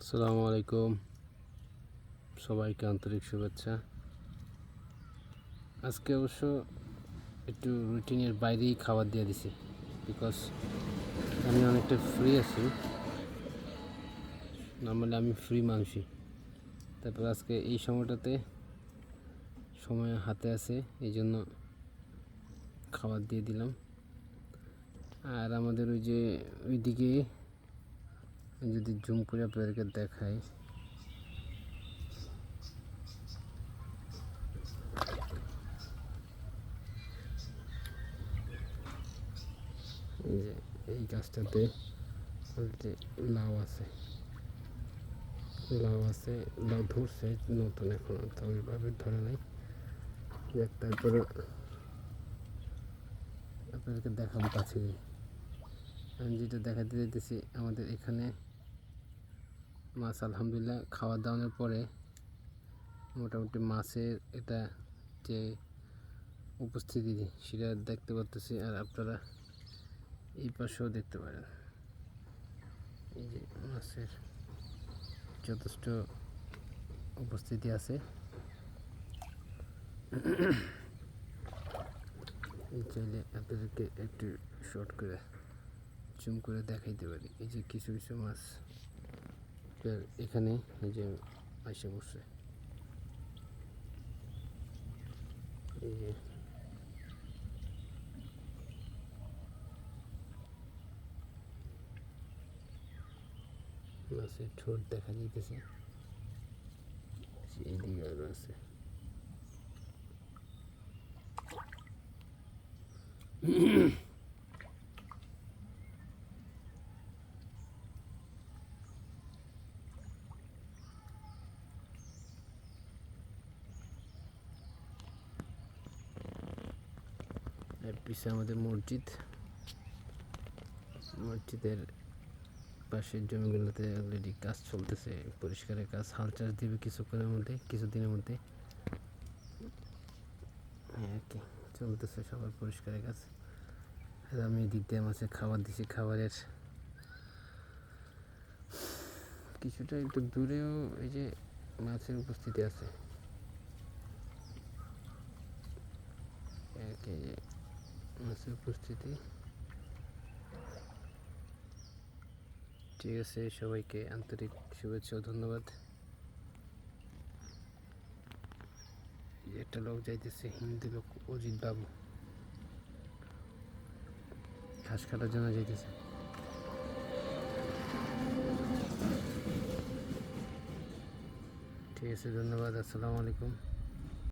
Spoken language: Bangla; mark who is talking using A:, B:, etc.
A: আসসালামু আলাইকুম, সবাইকে আন্তরিক শুভেচ্ছা। আজকে অবশ্য একটু রুটিনের বাইরেই খাবার দিয়ে দিছি, বিকজ আমি অনেকটা ফ্রি আছি। নর্মালি আমি ফ্রি মানুষই, তারপর আজকে এই সময়টাতে সময় হাতে আছে, এই জন্য খাবার দিয়ে দিলাম। আর আমাদের ওই যে ওইদিকে যদি জুম করে আপনাদেরকে দেখাই, এই যে এই গাছটাতে অলরেডি লাউ আছে, লাউ ধরছে নতুন, এখন তো ওইভাবে ধরে নাই। তারপরে আপনাদেরকে দেখাবো কাছে। আমি যেটা দেখাতে চাইতেছি, আমাদের এখানে মাছ আলহামদুলিল্লাহ খাওয়া দাওয়ানোর পরে মোটামুটি মাছের এটা যে উপস্থিতি সেটা দেখতে পারতেছি। আর আপনারা এই পাশেও দেখতে পারেন, এই যে মাছের যথেষ্ট উপস্থিতি আছে। চাইলে আপনাদেরকে একটু শর্ট করে জুম করে দেখাইতে পারি। এই যে কিছু কিছু মাছ এখানে এই যে আসে বসে, এই যে মাছের ঠোঁট দেখা যাইতেছে, এইদিকে আরো আছে। পিছে আমাদের মসজিদের পাশের জমিগুলোতে অলরেডি কাজ চলতেছে, পরিষ্কারের কাজ। হাল চাষ দিবে কিছুদিনের মধ্যে আর কি চলতেছে সবার পরিষ্কারের কাজ। আর আমি এদিক দিয়ে মাছের খাবার দিছি। খাবারের কিছুটা একটু দূরেও এই যে মাছের উপস্থিতি আছে, মাছের উপস্থিতি। ঠিক আছে, সবাইকে আন্তরিক শুভেচ্ছা ও ধন্যবাদ। একটা লোক যাইতেছে, হিন্দু লোক, অজিত বাবু, ঘাস কাটার জন্য যাইতেছে। ঠিক আছে, ধন্যবাদ, আসসালামু আলাইকুম।